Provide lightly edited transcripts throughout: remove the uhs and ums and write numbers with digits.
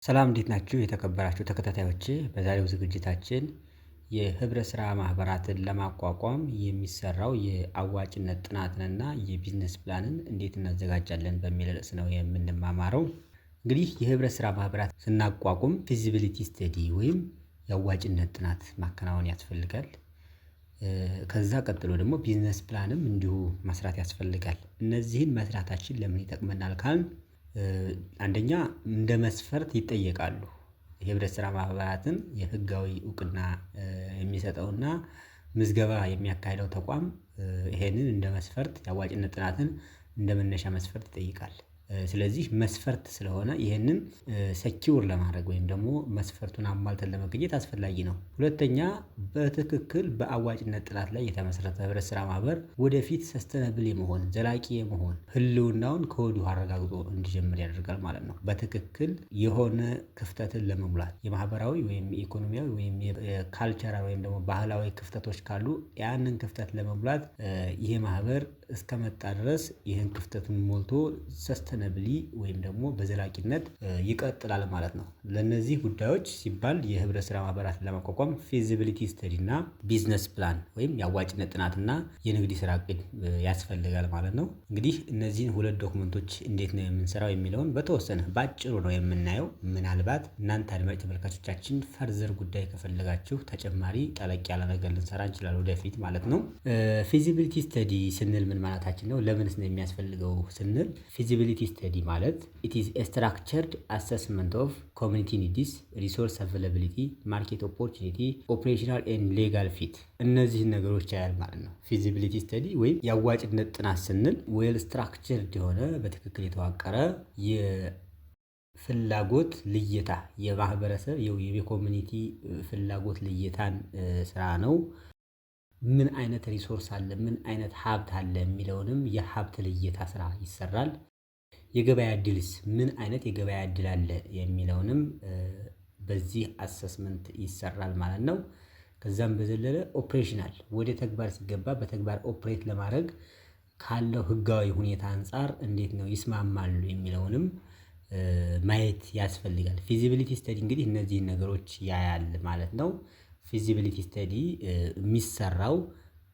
ሰላም እንዴት ናችሁ የተከበራችሁ ተከታታዮቼ? በዛሬው ዝግጅታችን የህብረት ስራ ማህበራትን ለማቋቋም የሚሰራው የአዋጭነት ጥናትንና የቢዝነስ ፕላንን እንዴት እናዘጋጃለን በሚል ርዕስ ነው የምንማማረው። እንግዲህ የህብረት ስራ ማህበራት ስናቋቁም ፊዚቢሊቲ ስተዲ ወይም የአዋጭነት ጥናት ማከናወን ያስፈልጋል። ከዛ ቀጥሎ ደግሞ ቢዝነስ ፕላንም እንዲሁ መስራት ያስፈልጋል። እነዚህን መስራታችን ለምን ይጠቅመናል ካልን አንደኛ እንደ መስፈርት ይጠየቃሉ። የህብረት ስራ ማህበራትን የህጋዊ እውቅና የሚሰጠውና ምዝገባ የሚያካሂደው ተቋም ይሄንን እንደ መስፈርት የአዋጭነት ጥናትን እንደ መነሻ መስፈርት ይጠይቃል። ስለዚህ መስፈርት ስለሆነ ይሄንን ሰኪውር ለማድረግ ወይም ደግሞ መስፈርቱን አሟልተን ለመገኘት አስፈላጊ ነው። ሁለተኛ በትክክል በአዋጭነት ጥናት ላይ የተመሰረተ ህብረት ስራ ማህበር ወደፊት ሰስተነብል የመሆን ዘላቂ የመሆን ህልውናውን ከወዲሁ አረጋግጦ እንዲጀምር ያደርጋል ማለት ነው። በትክክል የሆነ ክፍተትን ለመሙላት የማህበራዊ ወይም የኢኮኖሚያዊ ወይም የካልቸራል ወይም ደግሞ ባህላዊ ክፍተቶች ካሉ ያንን ክፍተት ለመሙላት ይሄ ማህበር እስከመጣ ድረስ ይህን ክፍተቱን ሞልቶ ሰስተነብሊ ወይም ደግሞ በዘላቂነት ይቀጥላል ማለት ነው። ለነዚህ ጉዳዮች ሲባል የህብረት ስራ ማህበራትን ለማቋቋም ፊዚቢሊቲ ስተዲ እና ቢዝነስ ፕላን ወይም የአዋጭነት ጥናትና የንግድ ስራ እቅድ ያስፈልጋል ማለት ነው። እንግዲህ እነዚህን ሁለት ዶክመንቶች እንዴት ነው የምንሰራው የሚለውን በተወሰነ ባጭሩ ነው የምናየው። ምናልባት እናንተ አድማጭ ተመልካቾቻችን ፈርዘር ጉዳይ ከፈለጋችሁ ተጨማሪ ጠለቅ ያለ ነገር ልንሰራ እንችላለን ወደፊት ማለት ነው። ፊዚቢሊቲ ስተዲ ስንል ምን ማለታችን ነው? ለምንስ ነው የሚያስፈልገው ስንል ፊዚቢሊቲ ስተዲ ማለት it is a structured assessment of community needs, resource availability, market opportunity, operational and legal fit እነዚህን ነገሮች ያያል ማለት ነው። ፊዚቢሊቲ ስተዲ ወይም የአዋጭነት ጥናት ስንል ዌል ስትራክቸርድ የሆነ በትክክል የተዋቀረ የፍላጎት ልየታ የማህበረሰብ የኮሚኒቲ ፍላጎት ልየታን ስራ ነው። ምን አይነት ሪሶርስ አለ፣ ምን አይነት ሀብት አለ የሚለውንም የሀብት ልየታ ስራ ይሰራል። የገበያ እድልስ ምን አይነት የገበያ እድል አለ የሚለውንም በዚህ አሰስመንት ይሰራል ማለት ነው። ከዛም በዘለለ ኦፕሬሽናል ወደ ተግባር ሲገባ በተግባር ኦፕሬት ለማድረግ ካለው ህጋዊ ሁኔታ አንፃር እንዴት ነው ይስማማሉ የሚለውንም ማየት ያስፈልጋል። ፊዚቢሊቲ ስተዲ እንግዲህ እነዚህን ነገሮች ያያል ማለት ነው። ፊዚቢሊቲ ስተዲ የሚሰራው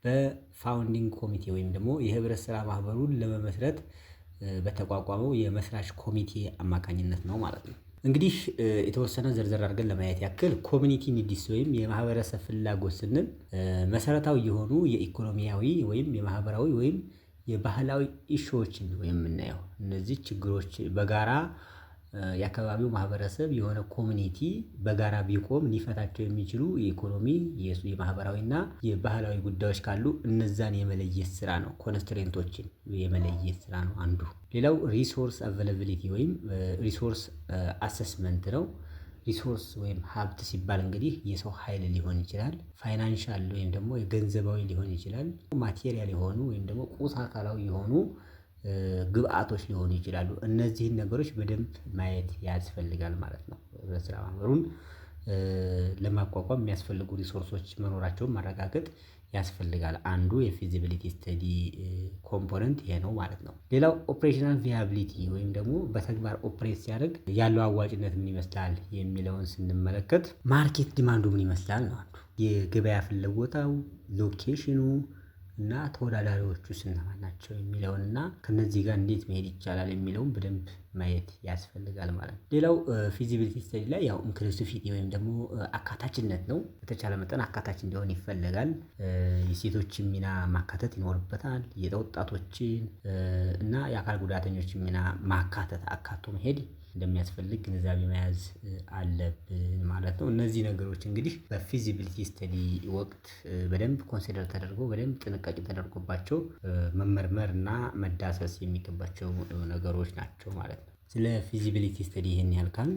በፋውንዲንግ ኮሚቴ ወይም ደግሞ የህብረት ስራ ማህበሩን ለመመስረት በተቋቋመው የመስራች ኮሚቴ አማካኝነት ነው ማለት ነው። እንግዲህ የተወሰነ ዝርዝር አድርገን ለማየት ያክል ኮሚኒቲ ኒድስ ወይም የማህበረሰብ ፍላጎት ስንል መሰረታዊ የሆኑ የኢኮኖሚያዊ ወይም የማህበራዊ ወይም የባህላዊ ኢሹዎችን ነው የምናየው። እነዚህ ችግሮች በጋራ የአካባቢው ማህበረሰብ የሆነ ኮሚኒቲ በጋራ ቢቆም ሊፈታቸው የሚችሉ የኢኮኖሚ የማህበራዊና የባህላዊ ጉዳዮች ካሉ እነዛን የመለየት ስራ ነው። ኮንስትሬንቶችን የመለየት ስራ ነው አንዱ። ሌላው ሪሶርስ አቬላቢሊቲ ወይም ሪሶርስ አሰስመንት ነው። ሪሶርስ ወይም ሀብት ሲባል እንግዲህ የሰው ኃይል ሊሆን ይችላል፣ ፋይናንሻል ወይም ደግሞ የገንዘባዊ ሊሆን ይችላል፣ ማቴሪያል የሆኑ ወይም ደግሞ ቁስ አካላዊ የሆኑ ግብአቶች ሊሆኑ ይችላሉ። እነዚህን ነገሮች በደንብ ማየት ያስፈልጋል ማለት ነው። ህብረት ስራ ማህበሩን ለማቋቋም የሚያስፈልጉ ሪሶርሶች መኖራቸውን ማረጋገጥ ያስፈልጋል። አንዱ የፊዚቢሊቲ ስተዲ ኮምፖነንት ይሄ ነው ማለት ነው። ሌላው ኦፕሬሽናል ቪያቢሊቲ ወይም ደግሞ በተግባር ኦፕሬት ሲያደርግ ያለው አዋጭነት ምን ይመስላል የሚለውን ስንመለከት ማርኬት ዲማንዱ ምን ይመስላል ነው አንዱ። የገበያ ፍላጎታው፣ ሎኬሽኑ እና ተወዳዳሪዎቹ እነማን ናቸው የሚለውን እና ከነዚህ ጋር እንዴት መሄድ ይቻላል የሚለውን በደንብ ማየት ያስፈልጋል ማለት ነው። ሌላው ፊዚቢሊቲ ስተዲ ላይ ያው ኢንክሉሲቪቲ ወይም ደግሞ አካታችነት ነው። በተቻለ መጠን አካታች እንዲሆን ይፈለጋል። የሴቶችን ሚና ማካተት ይኖርበታል። የወጣቶችን እና የአካል ጉዳተኞችን ሚና ማካተት አካቶ መሄድ እንደሚያስፈልግ ግንዛቤ መያዝ አለብን ማለት ነው። እነዚህ ነገሮች እንግዲህ በፊዚቢሊቲ ስተዲ ወቅት በደንብ ኮንሲደር ተደርጎ በደንብ ጥንቃቄ ተደርጎባቸው መመርመር እና መዳሰስ የሚገባቸው ነገሮች ናቸው ማለት ነው። ስለ ፊዚቢሊቲ ስተዲ ይሄን ያህል ካልን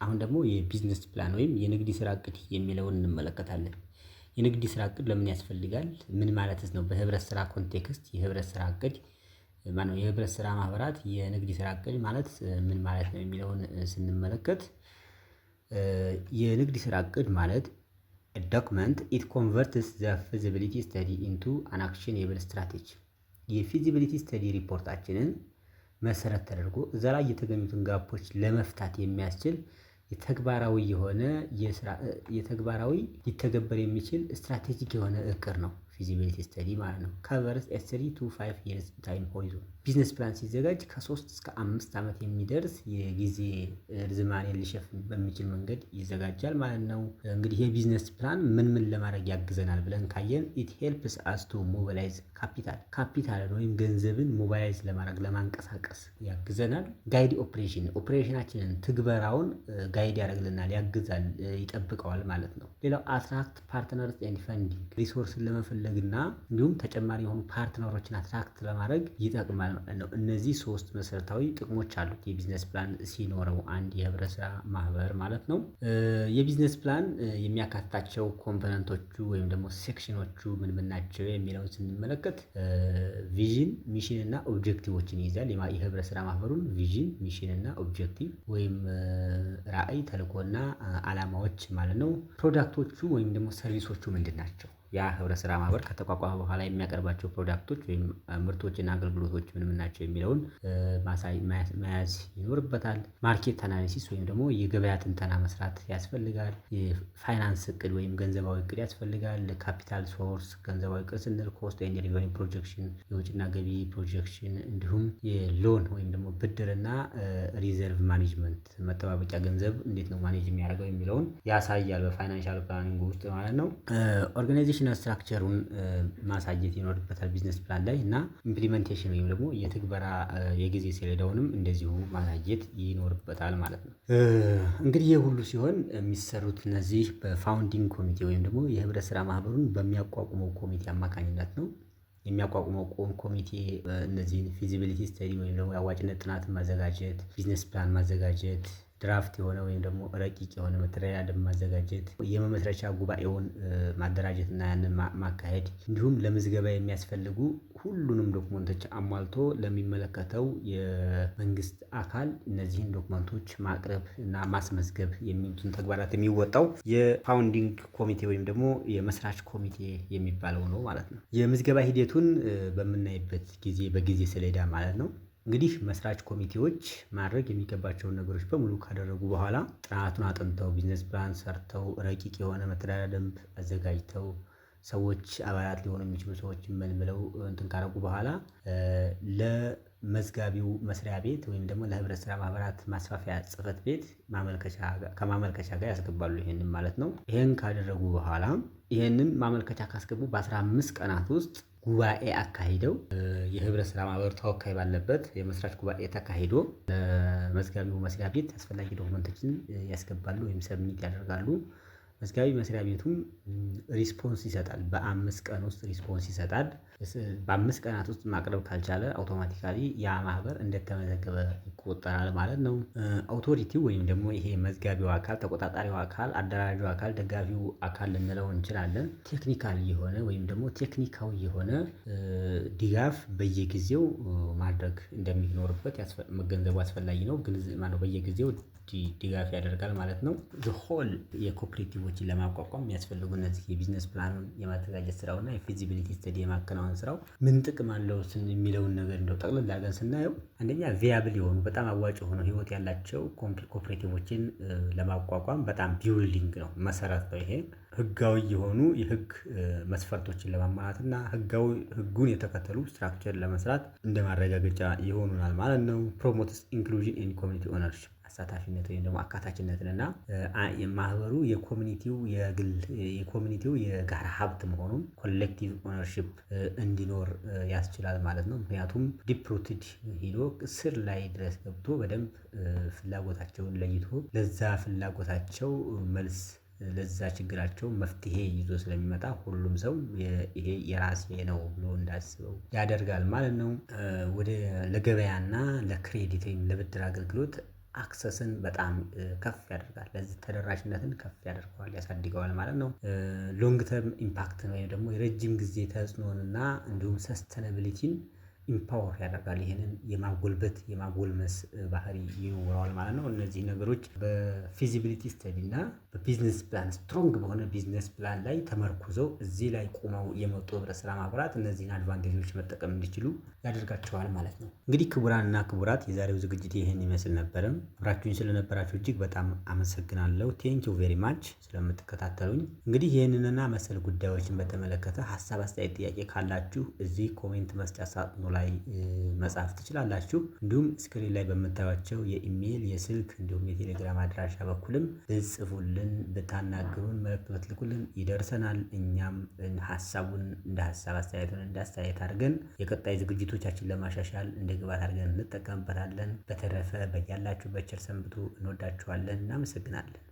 አሁን ደግሞ የቢዝነስ ፕላን ወይም የንግድ ስራ እቅድ የሚለውን እንመለከታለን። የንግድ ስራ እቅድ ለምን ያስፈልጋል? ምን ማለትስ ነው? በህብረት ስራ ኮንቴክስት የህብረት ስራ እቅድ ማነው የህብረት ስራ ማህበራት የንግድ ስራ እቅድ ማለት ምን ማለት ነው የሚለውን ስንመለከት የንግድ ስራ እቅድ ማለት ዶክመንት ኢት ኮንቨርትስ ዘ ፊዚቢሊቲ ስተዲ ኢንቱ አን አክሽኔብል ስትራቴጂ። የፊዚቢሊቲ ስተዲ ሪፖርታችንን መሰረት ተደርጎ እዛ ላይ የተገኙትን ጋፖች ለመፍታት የሚያስችል የተግባራዊ ሊተገበር የሚችል ስትራቴጂክ የሆነ እቅድ ነው ፊዚቢሊቲ ስተዲ ማለት ነው። ከቨርስ 3 to 5 years ታይም ሆሪዞን ቢዝነስ ፕላን ሲዘጋጅ ከ3 እስከ 5 ዓመት የሚደርስ የጊዜ ርዝማኔ ሊሸፍን በሚችል መንገድ ይዘጋጃል ማለት ነው። እንግዲህ የቢዝነስ ፕላን ምን ለማድረግ ያግዘናል ብለን ካየን ኢት ሄልፕስ አስ ቱ ሞቢላይዝ ካፒታልን ወይም ገንዘብን ሞባይላይዝ ለማድረግ ለማንቀሳቀስ ያግዘናል። ጋይድ ኦፕሬሽናችንን ትግበራውን ጋይድ ያደርግልናል፣ ያግዛል፣ ይጠብቀዋል ማለት ነው። ሌላው አትራክት ፓርትነርስ ኤንድ ፈንዲንግ ሪሶርስን ለመፈለግና እንዲሁም ተጨማሪ የሆኑ ፓርትነሮችን አትራክት ለማድረግ ይጠቅማል ማለት ነው። እነዚህ 3 መሰረታዊ ጥቅሞች አሉት የቢዝነስ ፕላን ሲኖረው አንድ የህብረት ስራ ማህበር ማለት ነው። የቢዝነስ ፕላን የሚያካትታቸው ኮምፖነንቶቹ ወይም ደግሞ ሴክሽኖቹ ምን ናቸው የሚለውን ስንመለከት ቪዥን፣ ሚሽን እና ኦብጀክቲቮችን ይይዛል። የህብረት ስራ ማህበሩን ቪዥን፣ ሚሽን እና ኦብጀክቲቭ ወይም ራዕይ፣ ተልእኮና አላማዎች ማለት ነው። ፕሮዳክቶቹ ወይም ደግሞ ሰርቪሶቹ ምንድን ናቸው? ያ ህብረት ስራ ማህበር ከተቋቋመ በኋላ የሚያቀርባቸው ፕሮዳክቶች ወይም ምርቶችና አገልግሎቶች ምን ናቸው የሚለውን መያዝ ይኖርበታል። ማርኬት አናሊሲስ ወይም ደግሞ የገበያ ትንተና መስራት ያስፈልጋል። የፋይናንስ እቅድ ወይም ገንዘባዊ እቅድ ያስፈልጋል። ካፒታል ሶርስ ገንዘባዊ እቅድ ስንል ኮስት ኤንድ ሪቨኒው ፕሮጀክሽን የወጪና ገቢ ፕሮጀክሽን፣ እንዲሁም የሎን ወይም ደግሞ ብድርና ሪዘርቭ ማኔጅመንት መጠባበቂያ ገንዘብ እንዴት ነው ማኔጅ የሚያደርገው የሚለውን ያሳያል በፋይናንሻል ፕላኒንግ ውስጥ ማለት ነው። ኦርጋናይዜሽናል ስትራክቸሩን ማሳየት ይኖርበታል ቢዝነስ ፕላን ላይ እና ኢምፕሊሜንቴሽን ወይም ደግሞ የትግበራ የጊዜ ሰሌዳውንም እንደዚሁ ማሳየት ይኖርበታል ማለት ነው። እንግዲህ ይህ ሁሉ ሲሆን የሚሰሩት እነዚህ በፋውንዲንግ ኮሚቴ ወይም ደግሞ የህብረት ስራ ማህበሩን በሚያቋቁመው ኮሚቴ አማካኝነት ነው። የሚያቋቁመው ኮሚቴ እነዚህን ፊዚቢሊቲ ስተዲ ወይም ደግሞ የአዋጭነት ጥናትን ማዘጋጀት፣ ቢዝነስ ፕላን ማዘጋጀት፣ ድራፍት የሆነ ወይም ደግሞ ረቂቅ የሆነ መተዳደሪያ ደንብ ማዘጋጀት፣ የመመስረቻ ጉባኤውን ማደራጀት እና ያንን ማካሄድ፣ እንዲሁም ለምዝገባ የሚያስፈልጉ ሁሉንም ዶክመንቶች አሟልቶ ለሚመለከተው የመንግስት አካል እነዚህን ዶክመንቶች ማቅረብ እና ማስመዝገብ የሚሉትን ተግባራት የሚወጣው የፋውንዲንግ ኮሚቴ ወይም ደግሞ የመስራች ኮሚቴ የሚባለው ነው ማለት ነው። የምዝገባ ሂደቱን በምናይበት ጊዜ በጊዜ ሰሌዳ ማለት ነው። እንግዲህ መስራች ኮሚቴዎች ማድረግ የሚገባቸውን ነገሮች በሙሉ ካደረጉ በኋላ ጥናቱን አጥንተው ቢዝነስ ፕላን ሰርተው ረቂቅ የሆነ መተዳደሪያ ደንብ አዘጋጅተው ሰዎች አባላት ሊሆኑ የሚችሉ ሰዎች መልምለው እንትን ካረጉ በኋላ ለመዝጋቢው መስሪያ ቤት ወይም ደግሞ ለህብረት ስራ ማህበራት ማስፋፊያ ጽህፈት ቤት ከማመልከቻ ጋር ያስገባሉ። ይሄንን ማለት ነው። ይሄን ካደረጉ በኋላ ይሄንን ማመልከቻ ካስገቡ በ15 ቀናት ውስጥ ጉባኤ አካሂደው የህብረት ስራ ማህበር ተወካይ ባለበት የመስራች ጉባኤ ተካሂዶ ለመዝጋቢው መስሪያ ቤት አስፈላጊ ዶክመንቶችን ያስገባሉ ወይም ሰብሚት ያደርጋሉ። መዝጋቢ መስሪያ ቤቱም ሪስፖንስ ይሰጣል። በ5 ቀን ውስጥ ሪስፖንስ ይሰጣል። በ5 ቀናት ውስጥ ማቅረብ ካልቻለ አውቶማቲካሊ ያ ማህበር እንደተመዘገበ ይቆጠራል ማለት ነው። አውቶሪቲው ወይም ደግሞ ይሄ መዝጋቢው አካል፣ ተቆጣጣሪው አካል፣ አደራጁ አካል፣ ደጋፊው አካል ልንለው እንችላለን። ቴክኒካል የሆነ ወይም ደግሞ ቴክኒካዊ የሆነ ድጋፍ በየጊዜው ማድረግ እንደሚኖርበት መገንዘቡ አስፈላጊ ነው። ግን በየጊዜው ድጋፍ ያደርጋል ማለት ነው። ሆል የኮኦፕሬቲቮችን ለማቋቋም የሚያስፈልጉ እነዚህ የቢዝነስ ፕላኑን የማዘጋጀት ስራውና የፊዚቢሊቲ ስተዲ የማከናወን ስራው ምን ጥቅም አለው የሚለውን ነገር እንደው ጠቅልል አድርገን ስናየው አንደኛ ቪያብል የሆኑ በጣም አዋጭ የሆኑ ህይወት ያላቸው ኮኦፕሬቲቮችን ለማቋቋም በጣም ቢውልዲንግ ነው፣ መሰረት ነው። ይሄ ህጋዊ የሆኑ የህግ መስፈርቶችን ለማሟላት እና ህጉን የተከተሉ ስትራክቸር ለመስራት እንደ ማረጋገጫ ይሆኑናል ማለት ነው። ፕሮሞትስ ኢንክሉዥን ኢን ኮሚኒቲ ኦነርሺፕ አሳታፊነት ወይም ደግሞ አካታችነትን እና ማህበሩ የኮሚኒቲው የጋራ ሀብት መሆኑን ኮሌክቲቭ ኦነርሺፕ እንዲኖር ያስችላል ማለት ነው። ምክንያቱም ዲፕሩትድ ሂዶ ስር ላይ ድረስ ገብቶ በደንብ ፍላጎታቸውን ለይቶ ለዛ ፍላጎታቸው መልስ ለዛ ችግራቸው መፍትሄ ይዞ ስለሚመጣ ሁሉም ሰው ይሄ የራሴ ነው ብሎ እንዳስበው ያደርጋል ማለት ነው። ወደ ለገበያና ለክሬዲት ወይም ለብድር አገልግሎት አክሰስን በጣም ከፍ ያደርጋል። ለዚህ ተደራሽነትን ከፍ ያደርገዋል፣ ያሳድገዋል ማለት ነው። ሎንግ ተርም ኢምፓክትን ወይም ደግሞ የረጅም ጊዜ ተጽዕኖንና እንዲሁም ሰስተናቢሊቲን ኢምፓወር ያደርጋል። ይሄንን የማጎልበት የማጎልመስ ባህሪ ይኖረዋል ማለት ነው። እነዚህ ነገሮች በፊዚቢሊቲ ስተዲ እና በቢዝነስ ፕላን ስትሮንግ በሆነ ቢዝነስ ፕላን ላይ ተመርኩዘው እዚህ ላይ ቆመው የመጡ ህብረት ስራ ማህበራት እነዚህን አድቫንቴጆች መጠቀም እንዲችሉ ያደርጋቸዋል ማለት ነው። እንግዲህ ክቡራን እና ክቡራት የዛሬው ዝግጅት ይህን ይመስል ነበርም። አብራችሁኝ ስለነበራችሁ እጅግ በጣም አመሰግናለሁ። ቴንኪው ቬሪ ማች ስለምትከታተሉኝ። እንግዲህ ይህንንና መሰል ጉዳዮችን በተመለከተ ሀሳብ፣ አስተያየት፣ ጥያቄ ካላችሁ እዚህ ኮሜንት መስጫ ሳጥኑ ላይ መጻፍ ትችላላችሁ። እንዲሁም ስክሪን ላይ በምታዩቸው የኢሜይል፣ የስልክ እንዲሁም የቴሌግራም አድራሻ በኩልም ብጽፉልን፣ ብታናግሩን፣ መልእክት ብትልኩልን ይደርሰናል። እኛም ሀሳቡን እንደ ሀሳብ፣ አስተያየቱን እንደ አስተያየት አድርገን የቀጣይ ዝግጅቶቻችን ለማሻሻል እንደ ግብዓት አድርገን እንጠቀምበታለን። በተረፈ በያላችሁበት ቸር ሰንብቱ። እንወዳችኋለን። እናመሰግናለን።